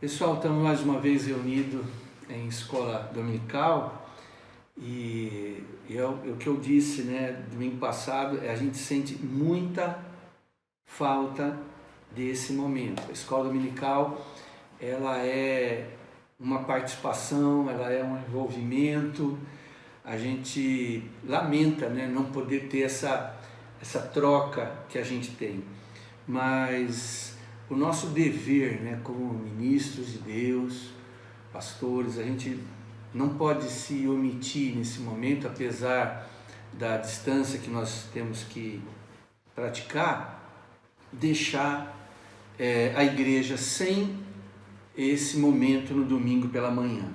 Pessoal, estamos mais uma vez reunidos em escola dominical e o que eu disse, domingo passado, a gente sente muita falta desse momento. A escola dominical, ela é uma participação, ela é um envolvimento. A gente lamenta, não poder ter essa troca que a gente tem, mas o nosso dever, como ministros de Deus, pastores, a gente não pode se omitir nesse momento, apesar da distância que nós temos que praticar, deixar a igreja sem esse momento no domingo pela manhã.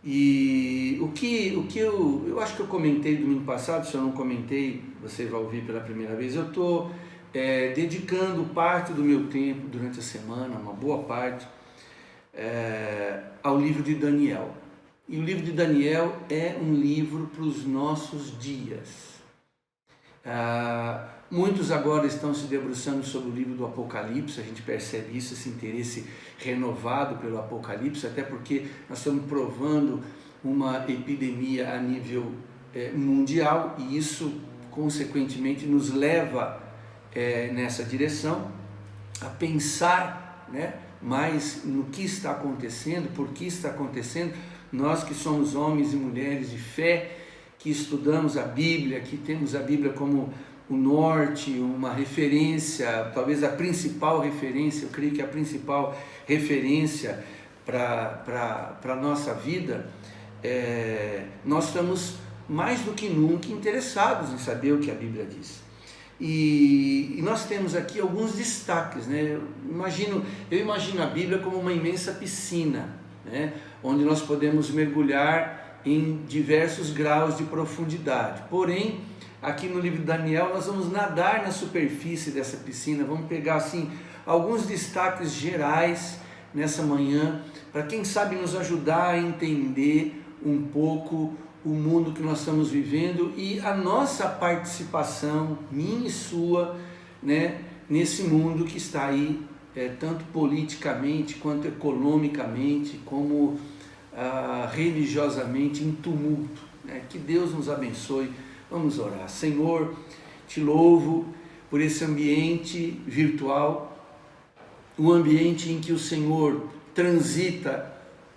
E o que eu acho que eu comentei domingo passado, se eu não comentei, você vai ouvir pela primeira vez, eu estou dedicando parte do meu tempo durante a semana, uma boa parte, ao livro de Daniel. E o livro de Daniel é um livro para os nossos dias. Muitos agora estão se debruçando sobre o livro do Apocalipse, a gente percebe isso, esse interesse renovado pelo Apocalipse, até porque nós estamos provando uma epidemia a nível mundial e isso, consequentemente, nos leva nessa direção a pensar mais no que está acontecendo, por que está acontecendo. Nós que somos homens e mulheres de fé, que estudamos a Bíblia, que temos a Bíblia como o norte, uma referência, talvez a principal referência, eu creio que a principal referência para a nossa vida, nós estamos mais do que nunca interessados em saber o que a Bíblia diz. E nós temos aqui alguns destaques, Eu imagino a Bíblia como uma imensa piscina, onde nós podemos mergulhar em diversos graus de profundidade. Porém, aqui no livro de Daniel, nós vamos nadar na superfície dessa piscina, vamos pegar assim alguns destaques gerais nessa manhã, para quem sabe nos ajudar a entender um pouco o mundo que nós estamos vivendo e a nossa participação, minha e sua, nesse mundo que está aí, tanto politicamente, quanto economicamente, como religiosamente em tumulto. Que Deus nos abençoe. Vamos orar. Senhor, te louvo por esse ambiente virtual, um ambiente em que o Senhor transita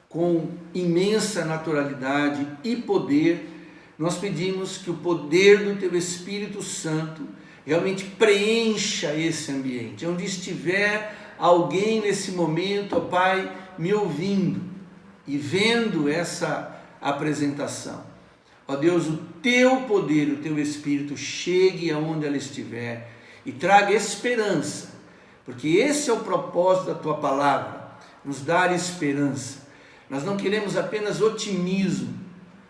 com imensa naturalidade e poder. Nós pedimos que o poder do Teu Espírito Santo realmente preencha esse ambiente. Onde estiver alguém nesse momento, ó Pai, me ouvindo e vendo essa apresentação, ó Deus, o Teu poder, o Teu Espírito chegue aonde ela estiver e traga esperança, porque esse é o propósito da Tua palavra, nos dar esperança. Nós não queremos apenas otimismo,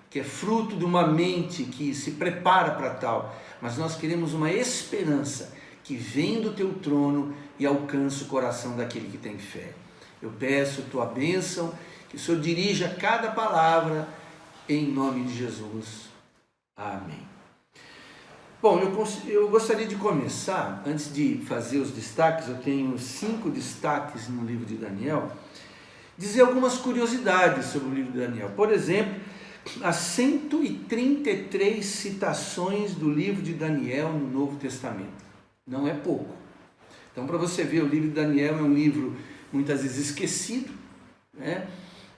que é fruto de uma mente que se prepara para tal, mas nós queremos uma esperança que vem do Teu trono e alcança o coração daquele que tem fé. Eu peço Tua bênção, que o Senhor dirija cada palavra, em nome de Jesus. Amém. Bom, eu gostaria de começar, antes de fazer os destaques, eu tenho 5 destaques no livro de Daniel, dizer algumas curiosidades sobre o livro de Daniel. Por exemplo, as 133 citações do livro de Daniel no Novo Testamento. Não é pouco. Então, para você ver, o livro de Daniel é um livro muitas vezes esquecido,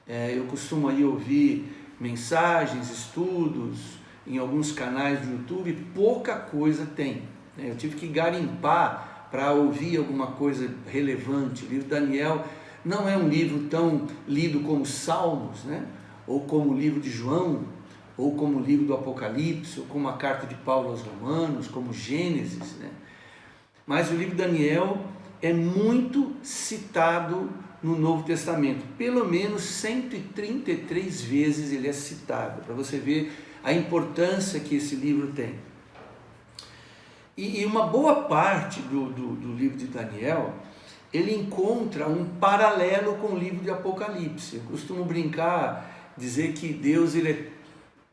eu costumo aí ouvir mensagens, estudos em alguns canais do YouTube, pouca coisa tem. Eu tive que garimpar para ouvir alguma coisa relevante. O livro de Daniel não é um livro tão lido como Salmos, ou como o livro de João, ou como o livro do Apocalipse, ou como a carta de Paulo aos Romanos, como Gênesis, Mas o livro de Daniel é muito citado no Novo Testamento, pelo menos 133 vezes ele é citado, para você ver a importância que esse livro tem. E uma boa parte do livro de Daniel, ele encontra um paralelo com o livro de Apocalipse. Eu costumo brincar, dizer que Deus ele é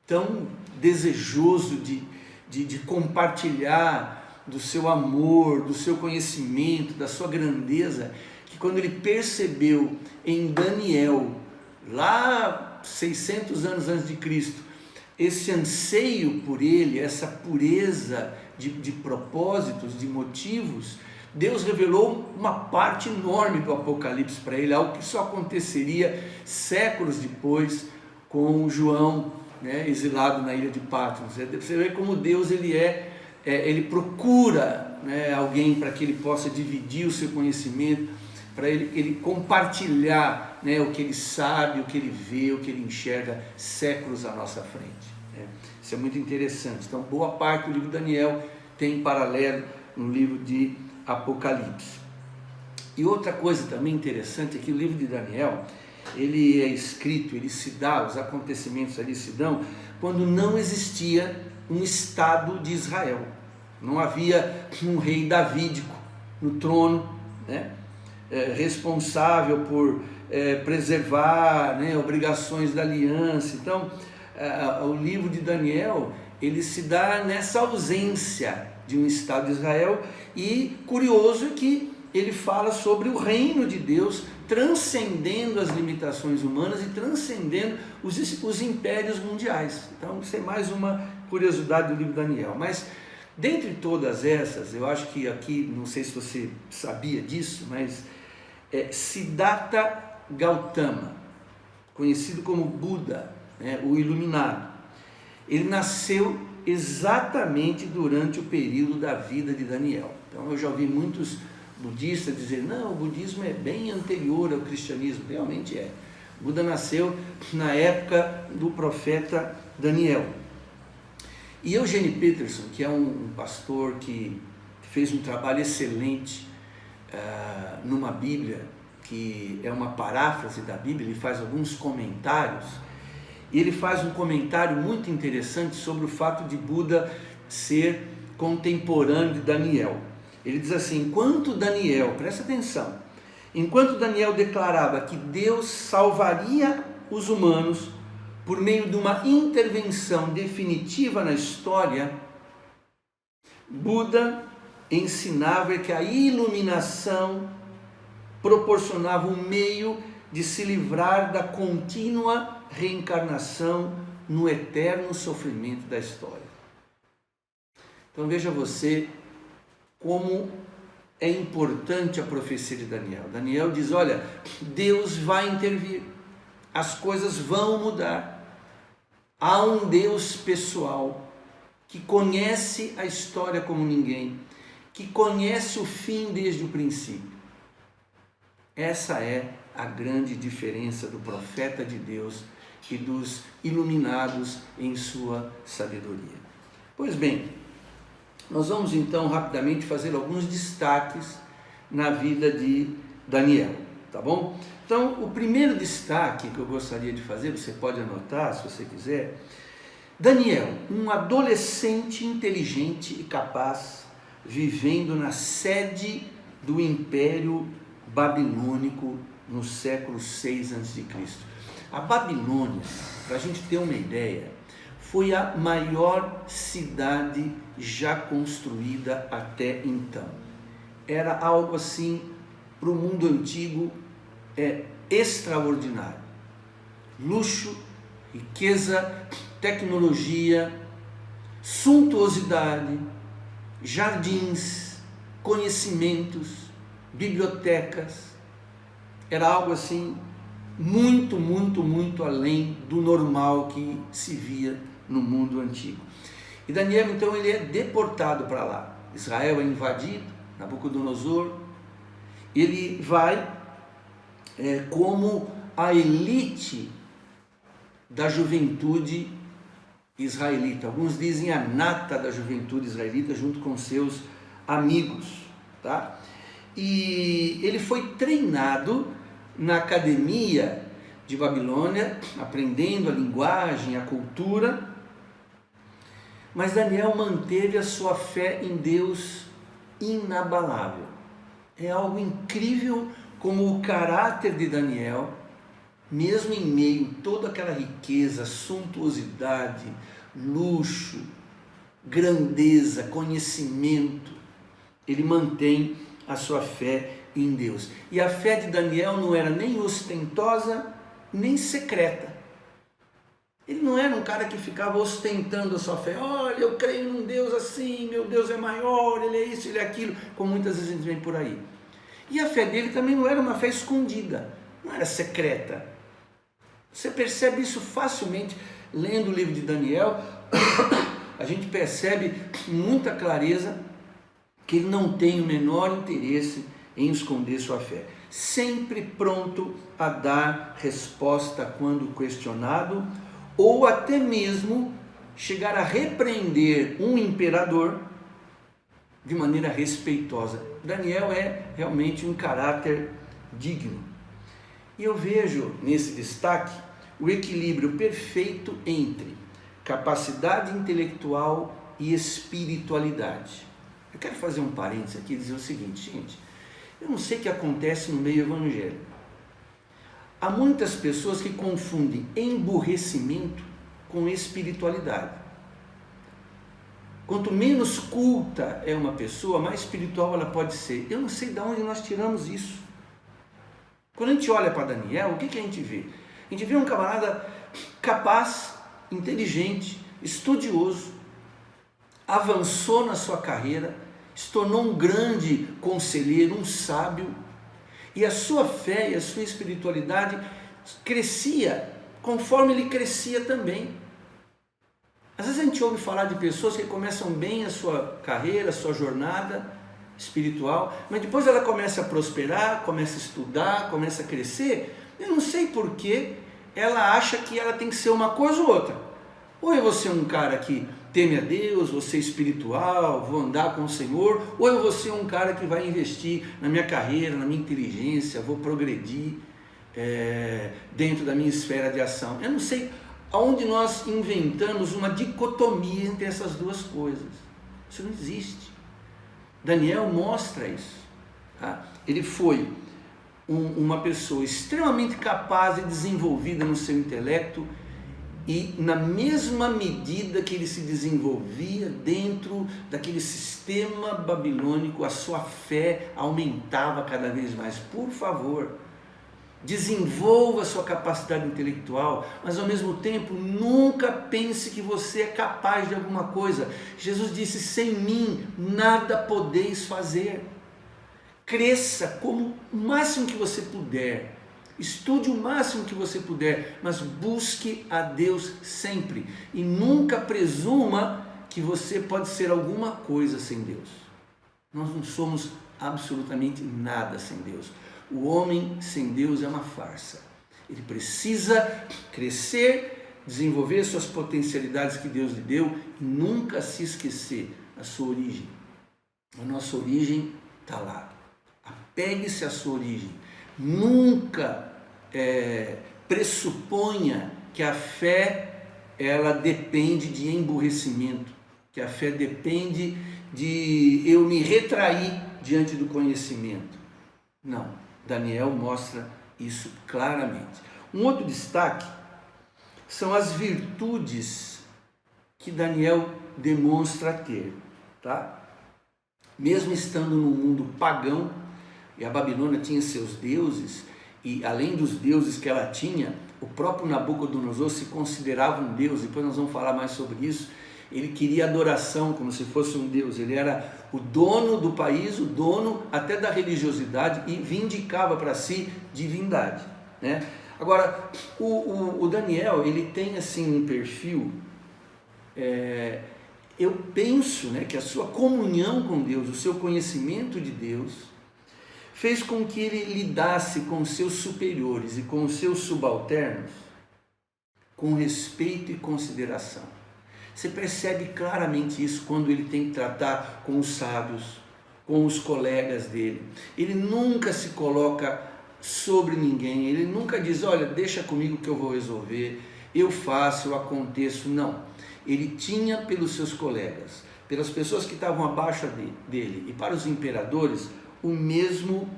tão desejoso de compartilhar do seu amor, do seu conhecimento, da sua grandeza, que quando ele percebeu em Daniel, lá 600 anos antes de Cristo, esse anseio por ele, essa pureza de propósitos, de motivos, Deus revelou uma parte enorme do Apocalipse para ele, algo que só aconteceria séculos depois com João, né, exilado na ilha de Patmos. Você vê como Deus ele procura, né, alguém para que ele possa dividir o seu conhecimento, para ele compartilhar, né, o que ele sabe, o que ele vê, o que ele enxerga séculos à nossa frente. Né? Isso é muito interessante. Então, boa parte do livro de Daniel tem paralelo no livro de Apocalipse. E outra coisa também interessante é que o livro de Daniel, ele é escrito, ele se dá, os acontecimentos ali se dão, quando não existia um Estado de Israel. Não havia um rei davídico no trono, né, responsável por preservar, né, obrigações da aliança. Então, o livro de Daniel, ele se dá nessa ausência de um Estado de Israel, e curioso é que ele fala sobre o reino de Deus transcendendo as limitações humanas e transcendendo os impérios mundiais. Então, isso é mais uma curiosidade do livro de Daniel. Mas, dentre todas essas, eu acho que aqui, não sei se você sabia disso, mas Siddhartha Gautama, conhecido como Buda, né, o Iluminado, ele nasceu exatamente durante o período da vida de Daniel. Então eu já ouvi muitos budistas dizer, não, o budismo é bem anterior ao cristianismo. Realmente é. Buda nasceu na época do profeta Daniel. E Eugene Peterson, que é um pastor que fez um trabalho excelente numa Bíblia, que é uma paráfrase da Bíblia, ele faz alguns comentários, e ele faz um comentário muito interessante sobre o fato de Buda ser contemporâneo de Daniel. Ele diz assim, enquanto Daniel, presta atenção, enquanto Daniel declarava que Deus salvaria os humanos por meio de uma intervenção definitiva na história, Buda ensinava que a iluminação proporcionava um meio de se livrar da contínua reencarnação no eterno sofrimento da história. Então veja você como é importante a profecia de Daniel. Daniel diz, olha, Deus vai intervir, as coisas vão mudar. Há um Deus pessoal que conhece a história como ninguém, que conhece o fim desde o princípio. Essa é a grande diferença do profeta de Deus e dos iluminados em sua sabedoria. Pois bem, nós vamos então rapidamente fazer alguns destaques na vida de Daniel, tá bom? Então, o primeiro destaque que eu gostaria de fazer, você pode anotar se você quiser, Daniel, um adolescente inteligente e capaz, vivendo na sede do Império Babilônico no século 6 a.C. A Babilônia, para a gente ter uma ideia, foi a maior cidade já construída até então. Era algo assim, para o mundo antigo, extraordinário. Luxo, riqueza, tecnologia, suntuosidade, jardins, conhecimentos, bibliotecas. Era algo assim muito, muito, muito além do normal que se via no mundo antigo. E Daniel, então, ele é deportado para lá. Israel é invadido, Nabucodonosor, ele vai como a elite da juventude israelita. Alguns dizem a nata da juventude israelita, junto com seus amigos, tá? E ele foi treinado na academia de Babilônia, aprendendo a linguagem, a cultura, mas Daniel manteve a sua fé em Deus inabalável. É algo incrível como o caráter de Daniel, mesmo em meio a toda aquela riqueza, suntuosidade, luxo, grandeza, conhecimento, ele mantém a sua fé em Deus. E a fé de Daniel não era nem ostentosa, nem secreta. Ele não era um cara que ficava ostentando a sua fé. Olha, eu creio num Deus assim, meu Deus é maior, ele é isso, ele é aquilo, como muitas vezes a gente vem por aí. E a fé dele também não era uma fé escondida, não era secreta. Você percebe isso facilmente lendo o livro de Daniel. A gente percebe com muita clareza que ele não tem o menor interesse em esconder sua fé. Sempre pronto a dar resposta quando questionado, ou até mesmo chegar a repreender um imperador de maneira respeitosa. Daniel é realmente um caráter digno. E eu vejo nesse destaque o equilíbrio perfeito entre capacidade intelectual e espiritualidade. Eu quero fazer um parênteses aqui e dizer o seguinte, gente, eu não sei o que acontece no meio evangélico. Há muitas pessoas que confundem emburrecimento com espiritualidade. Quanto menos culta é uma pessoa, mais espiritual ela pode ser. Eu não sei de onde nós tiramos isso. Quando a gente olha para Daniel, o que a gente vê? A gente vê um camarada capaz, inteligente, estudioso, avançou na sua carreira, se tornou um grande conselheiro, um sábio, e a sua fé e a sua espiritualidade crescia conforme ele crescia também. Às vezes a gente ouve falar de pessoas que começam bem a sua carreira, a sua jornada espiritual, mas depois ela começa a prosperar, começa a estudar, começa a crescer. Eu não sei porquê ela acha que ela tem que ser uma coisa ou outra. Ou eu vou ser um cara que teme a Deus, vou ser espiritual, vou andar com o Senhor, ou eu vou ser um cara que vai investir na minha carreira, na minha inteligência, vou progredir dentro da minha esfera de ação. Eu não sei aonde nós inventamos uma dicotomia entre essas duas coisas. Isso não existe. Daniel mostra isso. Tá? Ele foi uma pessoa extremamente capaz e desenvolvida no seu intelecto, e na mesma medida que ele se desenvolvia dentro daquele sistema babilônico, a sua fé aumentava cada vez mais. Por favor, desenvolva a sua capacidade intelectual, mas ao mesmo tempo nunca pense que você é capaz de alguma coisa. Jesus disse: sem mim nada podeis fazer. Cresça como o máximo que você puder, estude o máximo que você puder, mas busque a Deus sempre, e nunca presuma que você pode ser alguma coisa sem Deus. Nós não somos absolutamente nada sem Deus. O homem sem Deus é uma farsa. Ele precisa crescer, desenvolver suas potencialidades que Deus lhe deu, e nunca se esquecer da sua origem. A nossa origem está lá. Apegue-se à sua origem. Nunca pressuponha que a fé ela depende de emburrecimento, que a fé depende de eu me retrair diante do conhecimento. Não, Daniel mostra isso claramente. Um outro destaque são as virtudes que Daniel demonstra ter, tá? Mesmo estando num mundo pagão, e a Babilônia tinha seus deuses, e além dos deuses que ela tinha, o próprio Nabucodonosor se considerava um deus. Depois nós vamos falar mais sobre isso. Ele queria adoração como se fosse um deus. Ele era o dono do país, o dono até da religiosidade, e vindicava para si divindade, né? Agora, o Daniel, ele tem assim um perfil, eu penso, né, que a sua comunhão com Deus, o seu conhecimento de Deus, fez com que ele lidasse com os seus superiores e com os seus subalternos com respeito e consideração. Você percebe claramente isso quando ele tem que tratar com os sábios, com os colegas dele. Ele nunca se coloca sobre ninguém, ele nunca diz: olha, deixa comigo que eu vou resolver, eu faço, eu aconteço. Não, ele tinha pelos seus colegas, pelas pessoas que estavam abaixo dele e para os imperadores, o mesmo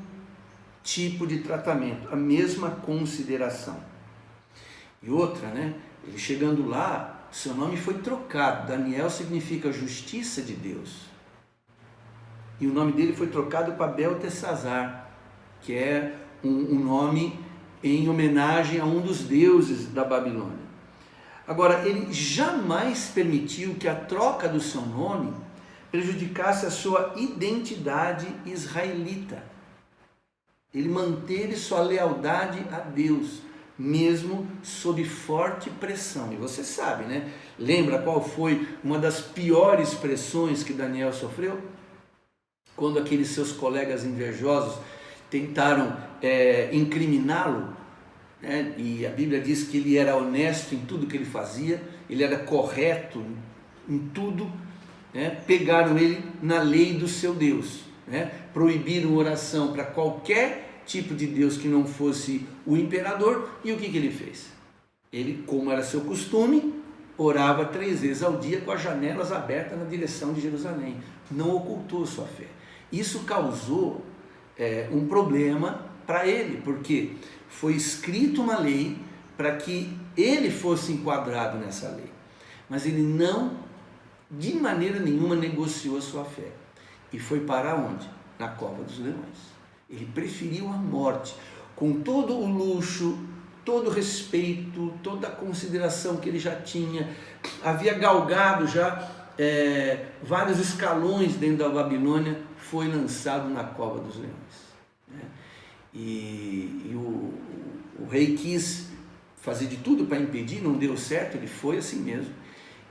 tipo de tratamento, a mesma consideração. E outra, né? Ele chegando lá, seu nome foi trocado. Daniel significa justiça de Deus. E o nome dele foi trocado para Beltesazar, que é um nome em homenagem a um dos deuses da Babilônia. Agora, ele jamais permitiu que a troca do seu nome prejudicasse a sua identidade israelita. Ele manteve sua lealdade a Deus, mesmo sob forte pressão. E você sabe, né? Lembra qual foi uma das piores pressões que Daniel sofreu? Quando aqueles seus colegas invejosos tentaram incriminá-lo, né? E a Bíblia diz que ele era honesto em tudo que ele fazia, ele era correto em tudo, né? Pegaram ele na lei do seu Deus, né? Proibiram oração para qualquer tipo de Deus que não fosse o imperador. E o que ele fez? Ele, como era seu costume, orava 3 vezes ao dia com as janelas abertas na direção de Jerusalém. Não ocultou sua fé. Isso causou um problema para ele, porque foi escrito uma lei para que ele fosse enquadrado nessa lei. Mas ele não, de maneira nenhuma, negociou a sua fé. E foi para onde? Na cova dos leões. Ele preferiu a morte, com todo o luxo, todo o respeito, toda a consideração que ele já tinha. Havia galgado já vários escalões dentro da Babilônia, foi lançado na cova dos leões, né? E o rei quis fazer de tudo para impedir, não deu certo, ele foi assim mesmo,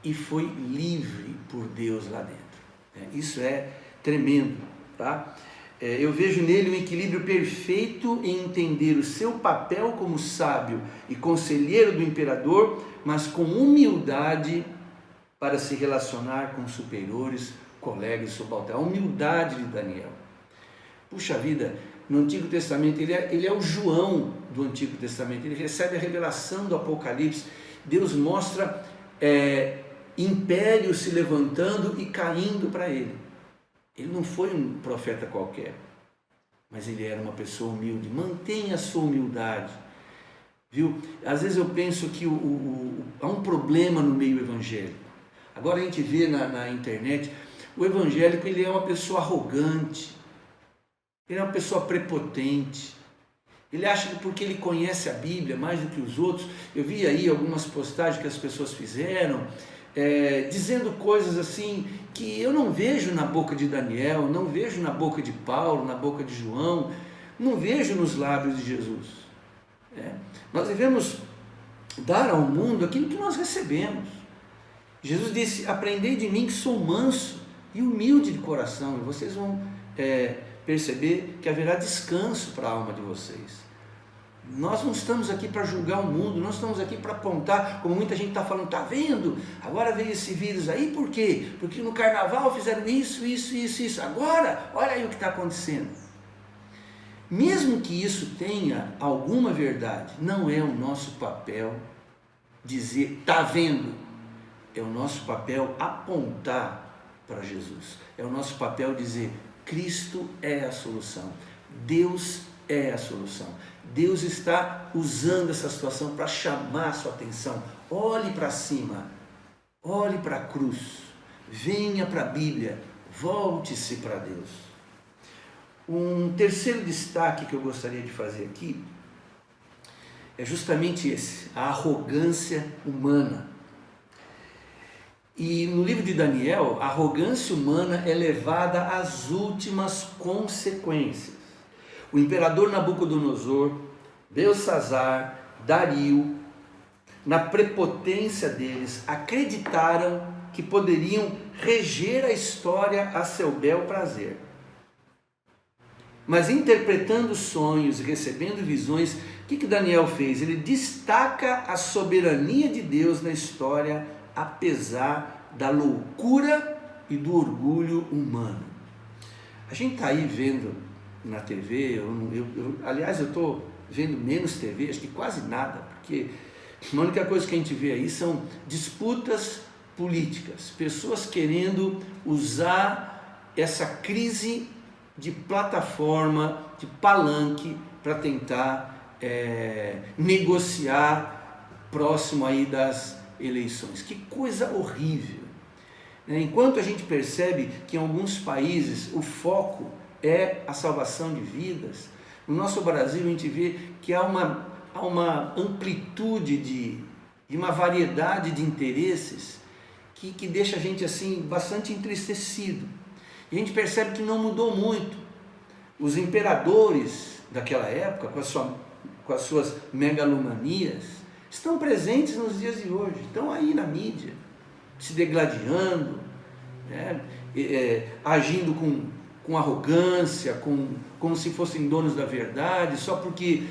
e foi livre por Deus lá dentro, né? Isso é tremendo, tá? Eu vejo nele um equilíbrio perfeito em entender o seu papel como sábio e conselheiro do imperador, mas com humildade para se relacionar com superiores, colegas e subalternos. A humildade de Daniel. Puxa vida, no Antigo Testamento, ele é o João do Antigo Testamento, ele recebe a revelação do Apocalipse. Deus mostra impérios se levantando e caindo para ele. Ele não foi um profeta qualquer, mas ele era uma pessoa humilde. Mantenha a sua humildade, viu? Às vezes eu penso que há um problema no meio evangélico. Agora a gente vê na internet, o evangélico, ele é uma pessoa arrogante, ele é uma pessoa prepotente, ele acha que porque ele conhece a Bíblia mais do que os outros. Eu vi aí algumas postagens que as pessoas fizeram, dizendo coisas assim que eu não vejo na boca de Daniel, não vejo na boca de Paulo, na boca de João, não vejo nos lábios de Jesus. Nós devemos dar ao mundo aquilo que nós recebemos. Jesus disse: aprendei de mim que sou manso e humilde de coração, e vocês vão perceber que haverá descanso para a alma de vocês. Nós não estamos aqui para julgar o mundo, nós estamos aqui para apontar, como muita gente está falando, está vendo? Agora veio esse vírus aí, por quê? Porque no carnaval fizeram isso, agora, olha aí o que está acontecendo. Mesmo que isso tenha alguma verdade, não é o nosso papel dizer, está vendo? É o nosso papel apontar para Jesus, é o nosso papel dizer, Cristo é a solução, Deus é a solução. Deus está usando essa situação para chamar a sua atenção. Olhe para cima, olhe para a cruz, venha para a Bíblia, volte-se para Deus. Um terceiro destaque que eu gostaria de fazer aqui é justamente esse, a arrogância humana. E no livro de Daniel, a arrogância humana é levada às últimas consequências. O imperador Nabucodonosor, Belsazar, Dario, na prepotência deles, acreditaram que poderiam reger a história a seu bel prazer. Mas interpretando sonhos e recebendo visões, o que Daniel fez? Ele destaca a soberania de Deus na história, apesar da loucura e do orgulho humano. A gente está aí vendo na TV, aliás, eu estou vendo menos TV, acho que quase nada, porque a única coisa que a gente vê aí são disputas políticas, pessoas querendo usar essa crise de plataforma, de palanque, para tentar negociar próximo aí das eleições. Que coisa horrível! Enquanto a gente percebe que em alguns países o foco é a salvação de vidas, no nosso Brasil a gente vê que há uma amplitude de uma variedade de interesses que deixa a gente assim bastante entristecido. E a gente percebe que não mudou muito. Os imperadores daquela época, com as suas megalomanias, estão presentes nos dias de hoje, estão aí na mídia, se degladiando, agindo com arrogância, como se fossem donos da verdade, só porque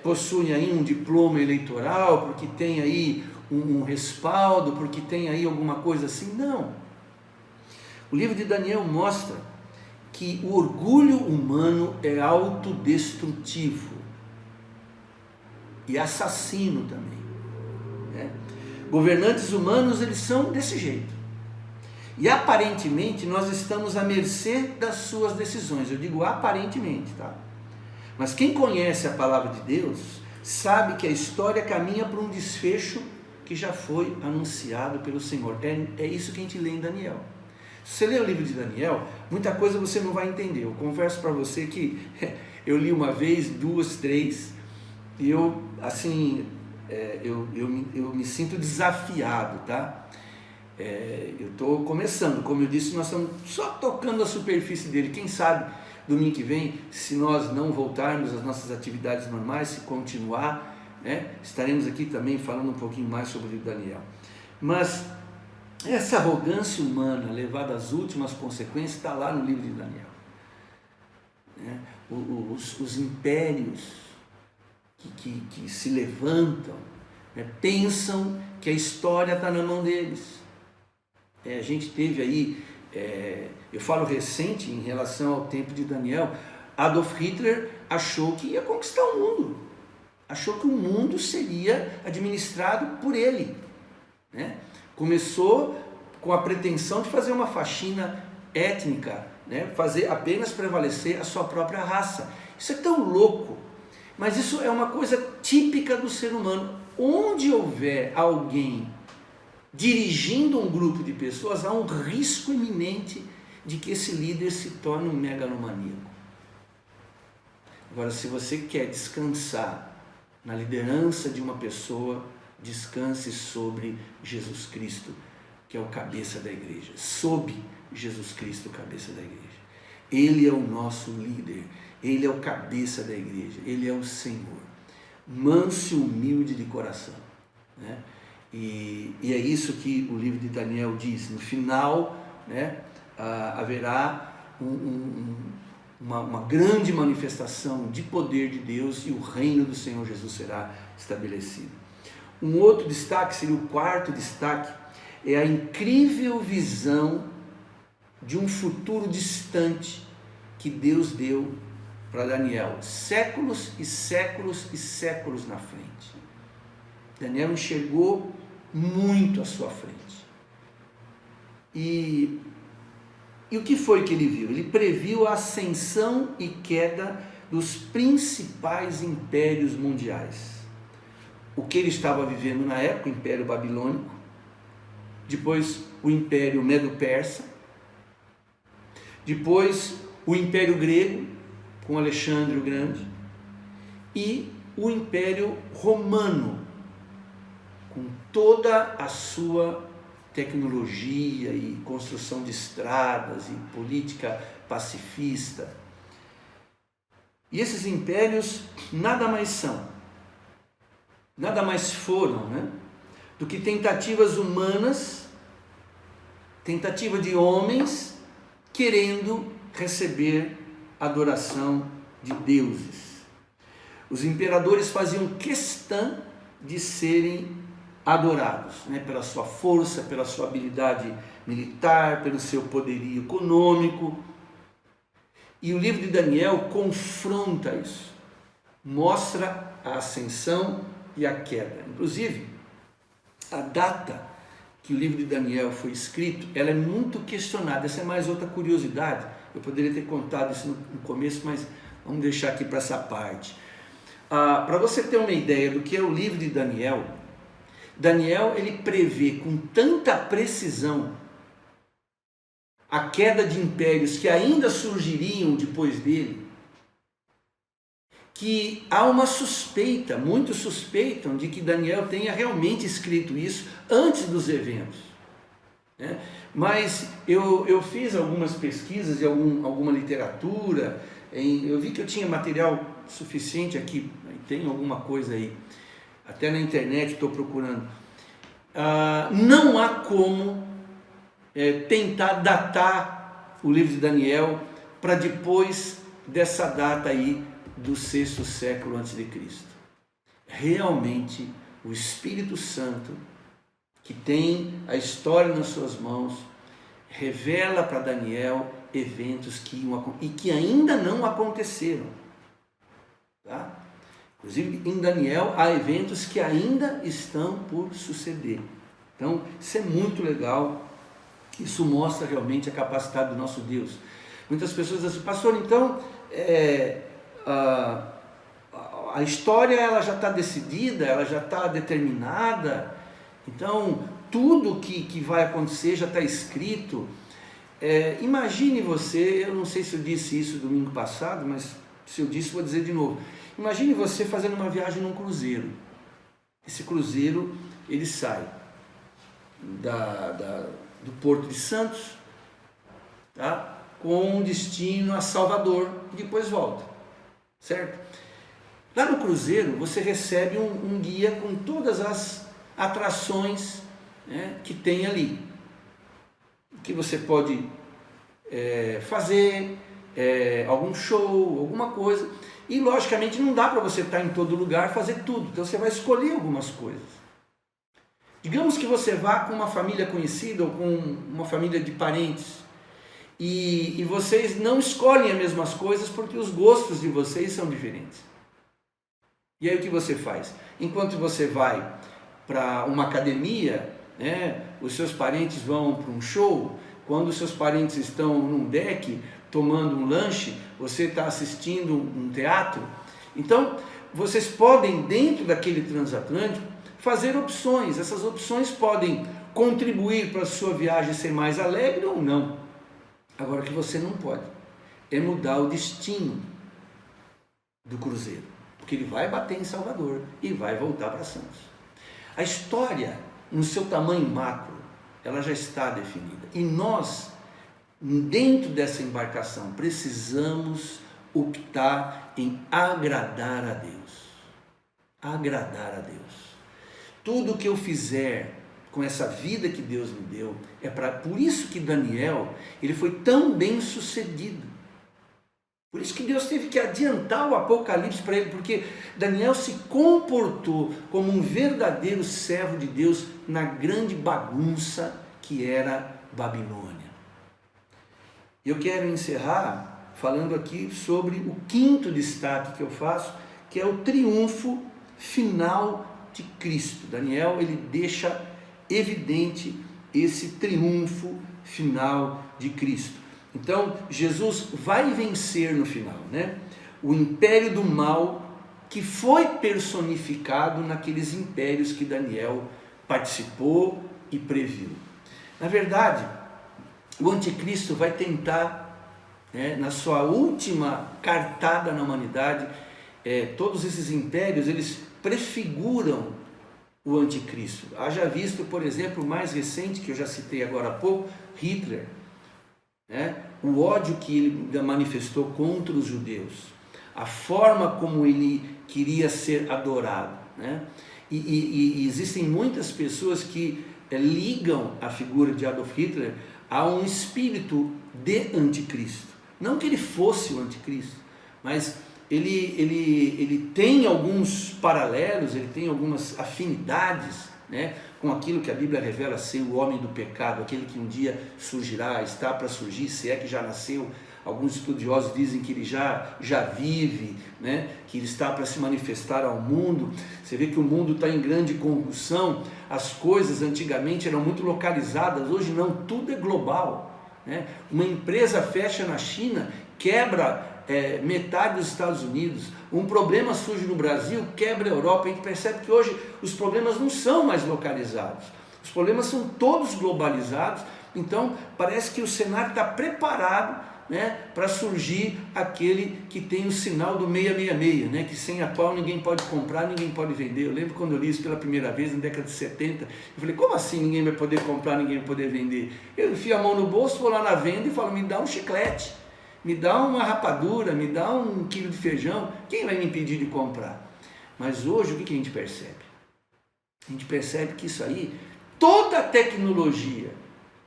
possuem aí um diploma eleitoral, porque tem aí um respaldo, porque tem aí alguma coisa assim. Não. O livro de Daniel mostra que o orgulho humano é autodestrutivo e assassino também. Governantes humanos, eles são desse jeito. E aparentemente nós estamos à mercê das suas decisões. Eu digo aparentemente, tá? Mas quem conhece a palavra de Deus sabe que a história caminha para um desfecho que já foi anunciado pelo Senhor. É isso que a gente lê em Daniel. Se você ler o livro de Daniel, muita coisa você não vai entender. Eu confesso para você que eu li uma vez, duas, três, e eu, assim, eu me sinto desafiado, tá? Eu estou começando, como eu disse, nós estamos só tocando a superfície dele. Quem sabe domingo que vem, se nós não voltarmos às nossas atividades normais, se continuar, estaremos aqui também falando um pouquinho mais sobre o livro de Daniel. Mas essa arrogância humana levada às últimas consequências está lá no livro de Daniel. Os impérios que se levantam, pensam que a história está na mão deles. A gente teve aí, eu falo recente em relação ao tempo de Daniel, Adolf Hitler achou que ia conquistar o mundo, achou que o mundo seria administrado por ele, Começou com a pretensão de fazer uma faxina étnica, fazer apenas prevalecer a sua própria raça. Isso é tão louco, mas isso é uma coisa típica do ser humano. Onde houver alguém dirigindo um grupo de pessoas, há um risco iminente de que esse líder se torne um megalomaníaco. Agora, se você quer descansar na liderança de uma pessoa, descanse sobre Jesus Cristo, que é o cabeça da igreja, sob Jesus Cristo, cabeça da igreja. Ele é o nosso líder, ele é o cabeça da igreja, ele é o Senhor, manso e humilde de coração, E é isso que o livro de Daniel diz. No final, haverá uma grande manifestação de poder de Deus e o reino do Senhor Jesus será estabelecido. Um outro destaque, seria o quarto destaque, é a incrível visão de um futuro distante que Deus deu para Daniel, séculos e séculos e séculos na frente. Daniel enxergou muito à sua frente. E o que foi que ele viu? Ele previu a ascensão e queda dos principais impérios mundiais. O que ele estava vivendo na época, o Império Babilônico, depois o Império Medo-Persa, depois o Império Grego, com Alexandre o Grande, e o Império Romano, com toda a sua tecnologia e construção de estradas e política pacifista. E esses impérios nada mais são, nada mais foram, do que tentativas humanas, tentativa de homens querendo receber adoração de deuses. Os imperadores faziam questão de serem adorados, pela sua força, pela sua habilidade militar, pelo seu poderio econômico. E o livro de Daniel confronta isso, mostra a ascensão e a queda. Inclusive, a data que o livro de Daniel foi escrito, ela é muito questionada. Essa é mais outra curiosidade. Eu poderia ter contado isso no começo, mas vamos deixar aqui para essa parte. Para você ter uma ideia do que é o livro de Daniel, Daniel ele prevê com tanta precisão a queda de impérios que ainda surgiriam depois dele, que há uma suspeita, muitos suspeitam de que Daniel tenha realmente escrito isso antes dos eventos, né? Mas eu fiz algumas pesquisas e alguma literatura, eu vi que eu tinha material suficiente aqui, tem alguma coisa aí, até na internet estou procurando. Não há como tentar datar o livro de Daniel para depois dessa data aí do 6º século antes de Cristo. Realmente o Espírito Santo, que tem a história nas suas mãos, revela para Daniel eventos que iam e que ainda não aconteceram, tá? Inclusive em Daniel há eventos que ainda estão por suceder. Então isso é muito legal, isso mostra realmente a capacidade do nosso Deus. Muitas pessoas dizem assim: pastor, então a história ela já está decidida, ela já está determinada, então tudo que vai acontecer já está escrito. Imagine você, eu não sei se eu disse isso domingo passado, mas se eu disse vou dizer de novo. Imagine você fazendo uma viagem num cruzeiro. Esse cruzeiro ele sai do Porto de Santos, tá? Com destino a Salvador, e depois volta, certo? Lá no cruzeiro você recebe um guia com todas as atrações, né, que tem ali, que você pode fazer, algum show, alguma coisa, e logicamente não dá para você estar em todo lugar, fazer tudo, então você vai escolher algumas coisas. Digamos que você vá com uma família conhecida ou com uma família de parentes, e vocês não escolhem as mesmas coisas porque os gostos de vocês são diferentes. E aí o que você faz? Enquanto você vai para uma academia, né, os seus parentes vão para um show, quando os seus parentes estão num deck tomando um lanche, você está assistindo um teatro. Então vocês podem, dentro daquele transatlântico, fazer opções. Essas opções podem contribuir para a sua viagem ser mais alegre ou não. Agora, o que você não pode é mudar o destino do cruzeiro, porque ele vai bater em Salvador e vai voltar para Santos. A história, no seu tamanho macro, ela já está definida. E nós, dentro dessa embarcação, precisamos optar em agradar a Deus. Agradar a Deus. Tudo que eu fizer com essa vida que Deus me deu, por isso que Daniel, ele foi tão bem sucedido. Por isso que Deus teve que adiantar o Apocalipse para ele, porque Daniel se comportou como um verdadeiro servo de Deus na grande bagunça que era Babilônia. Eu quero encerrar falando aqui sobre o 5º destaque que eu faço, que é o triunfo final de Cristo. Daniel, ele deixa evidente esse triunfo final de Cristo. Então, Jesus vai vencer no final, né? O império do mal que foi personificado naqueles impérios que Daniel participou e previu. Na verdade, o anticristo vai tentar, na sua última cartada na humanidade, todos esses impérios, eles prefiguram o anticristo. Haja visto, por exemplo, o mais recente, que eu já citei agora há pouco, Hitler, o ódio que ele manifestou contra os judeus, a forma como ele queria ser adorado, né? E existem muitas pessoas que ligam a figura de Adolf Hitler a um espírito de anticristo. Não que ele fosse o anticristo, mas ele tem alguns paralelos, ele tem algumas afinidades, né, com aquilo que a Bíblia revela ser o homem do pecado, aquele que um dia surgirá, está para surgir, se é que já nasceu. Alguns estudiosos dizem que ele já vive, né, que ele está para se manifestar ao mundo. Você vê que o mundo está em grande convulsão, as coisas antigamente eram muito localizadas, hoje não, tudo é global, né? Uma empresa fecha na China, quebra metade dos Estados Unidos, um problema surge no Brasil, quebra a Europa. A gente percebe que hoje os problemas não são mais localizados, os problemas são todos globalizados, Então parece que o cenário está preparado, né, para surgir aquele que tem o sinal do 666, né, que sem a qual ninguém pode comprar, ninguém pode vender. Eu lembro quando eu li isso pela primeira vez, na década de 70, eu falei, como assim ninguém vai poder comprar, ninguém vai poder vender? Eu enfio a mão no bolso, vou lá na venda e falo, me dá um chiclete, me dá uma rapadura, me dá 1 quilo de feijão, quem vai me impedir de comprar? Mas hoje o que a gente percebe? A gente percebe que isso aí, toda a tecnologia,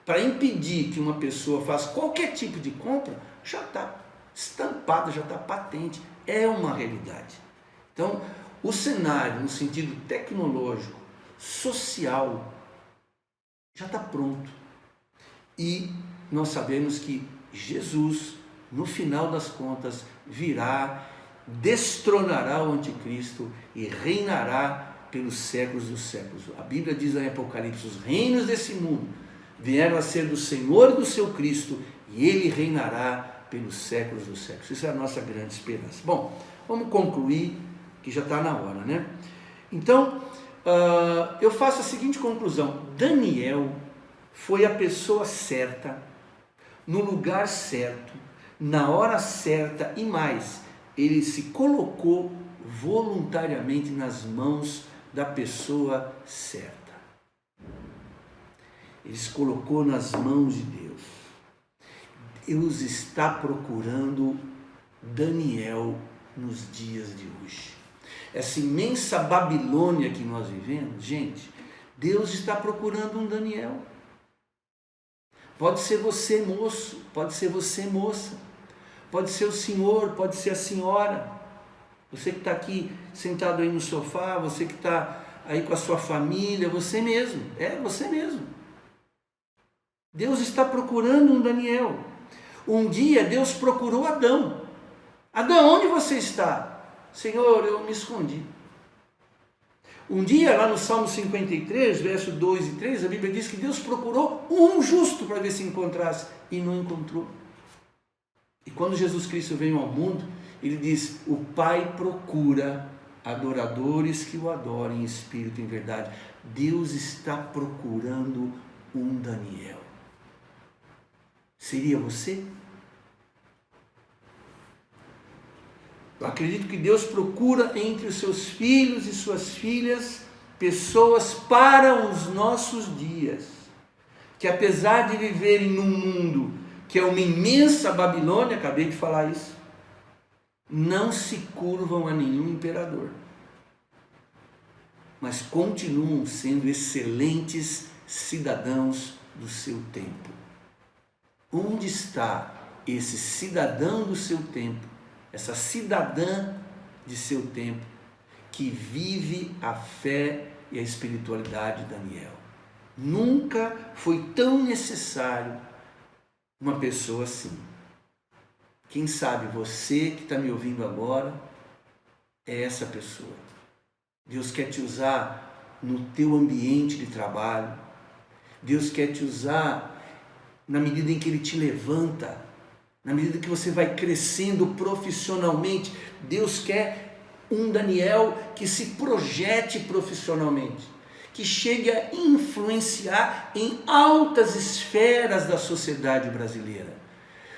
para impedir que uma pessoa faça qualquer tipo de compra, já está estampada, já está patente, é uma realidade. Então, o cenário no sentido tecnológico, social, já está pronto. E nós sabemos que Jesus, no final das contas, virá, destronará o anticristo e reinará pelos séculos dos séculos. A Bíblia diz em Apocalipse, os reinos desse mundo vieram a ser do Senhor e do seu Cristo, e ele reinará pelos séculos dos séculos. Isso é a nossa grande esperança. Bom, vamos concluir, que já está na hora, né? Então, eu faço a seguinte conclusão. Daniel foi a pessoa certa, no lugar certo, na hora certa, e mais, ele se colocou voluntariamente nas mãos da pessoa certa. Ele se colocou nas mãos de Deus. Deus está procurando Daniel nos dias de hoje. Essa imensa Babilônia que nós vivemos, gente, Deus está procurando um Daniel. Pode ser você, moço, pode ser você, moça, pode ser o senhor, pode ser a senhora, você que está aqui sentado aí no sofá, você que está aí com a sua família, você mesmo, você mesmo. Deus está procurando um Daniel. Um dia Deus procurou Adão. Adão, onde você está? Senhor, eu me escondi. Um dia, lá no Salmo 53, verso 2 e 3, a Bíblia diz que Deus procurou um justo para ver se encontrasse, e não encontrou. E quando Jesus Cristo veio ao mundo, ele diz, o Pai procura adoradores que o adorem em espírito e em verdade. Deus está procurando um Daniel. Seria você? Eu acredito que Deus procura entre os seus filhos e suas filhas pessoas para os nossos dias, que apesar de viverem num mundo que é uma imensa Babilônia, acabei de falar isso, não se curvam a nenhum imperador, mas continuam sendo excelentes cidadãos do seu tempo. Onde está esse cidadão do seu tempo, essa cidadã de seu tempo, que vive a fé e a espiritualidade de Daniel? Nunca foi tão necessário uma pessoa assim. Quem sabe você que está me ouvindo agora é essa pessoa. Deus quer te usar no teu ambiente de trabalho. Deus quer te usar na medida em que Ele te levanta, na medida que você vai crescendo profissionalmente. Deus quer um Daniel que se projete profissionalmente, que chegue a influenciar em altas esferas da sociedade brasileira.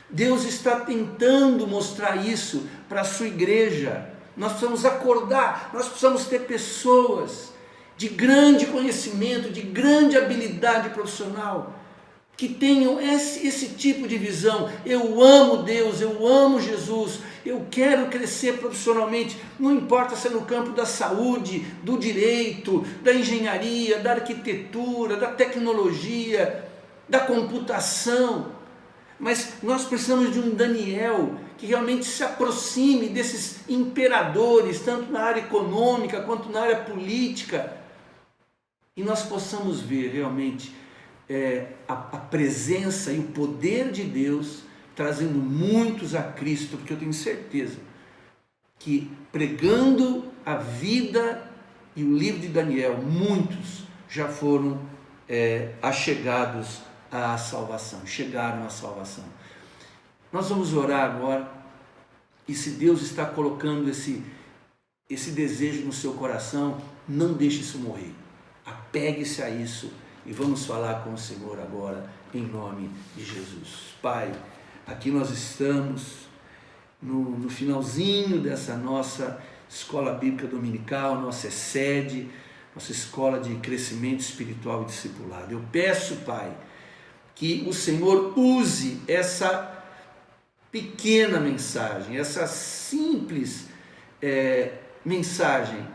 Deus está tentando mostrar isso para a sua igreja. Nós precisamos acordar, nós precisamos ter pessoas de grande conhecimento, de grande habilidade profissional, que tenham esse tipo de visão. Eu amo Deus, eu amo Jesus, eu quero crescer profissionalmente, não importa se é no campo da saúde, do direito, da engenharia, da arquitetura, da tecnologia, da computação, mas nós precisamos de um Daniel que realmente se aproxime desses imperadores, tanto na área econômica quanto na área política, e nós possamos ver realmente a presença e o poder de Deus trazendo muitos a Cristo, porque eu tenho certeza que pregando a vida e o livro de Daniel, muitos já foram achegados à salvação, chegaram à salvação. Nós vamos orar agora, e se Deus está colocando esse desejo no seu coração, não deixe isso morrer, apegue-se a isso e vamos falar com o Senhor agora, em nome de Jesus. Pai, aqui nós estamos no finalzinho dessa nossa escola bíblica dominical, nossa sede, nossa escola de crescimento espiritual e discipulado. Eu peço, Pai, que o Senhor use essa pequena mensagem, essa simples mensagem,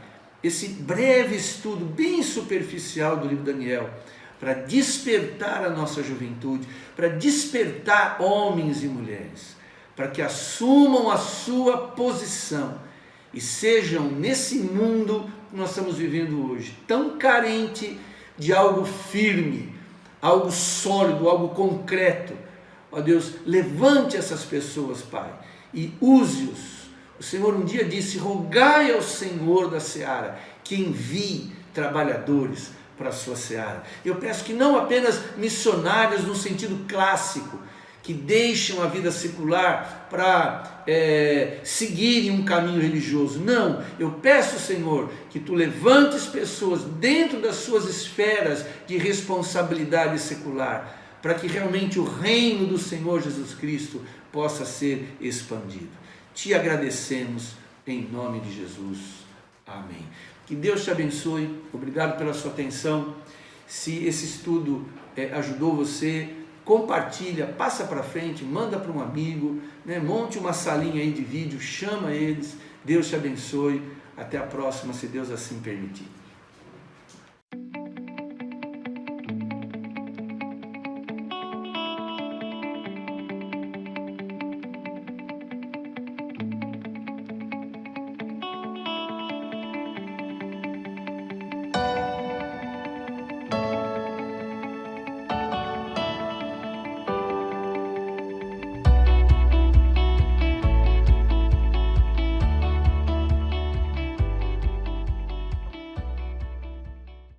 esse breve estudo bem superficial do livro de Daniel, para despertar a nossa juventude, para despertar homens e mulheres, para que assumam a sua posição e sejam nesse mundo que nós estamos vivendo hoje, tão carente de algo firme, algo sólido, algo concreto. Ó Deus, levante essas pessoas, Pai, e use-os. O Senhor um dia disse: rogai ao Senhor da seara que envie trabalhadores para a sua seara. Eu peço que não apenas missionários no sentido clássico, que deixam a vida secular para seguirem um caminho religioso. Não, eu peço, Senhor, que Tu levantes pessoas dentro das suas esferas de responsabilidade secular, para que realmente o reino do Senhor Jesus Cristo possa ser expandido. Te agradecemos em nome de Jesus. Amém. Que Deus te abençoe. Obrigado pela sua atenção. Se esse estudo ajudou você, compartilha, passa para frente, manda para um amigo, monte uma salinha aí de vídeo, chama eles. Deus te abençoe. Até a próxima, se Deus assim permitir.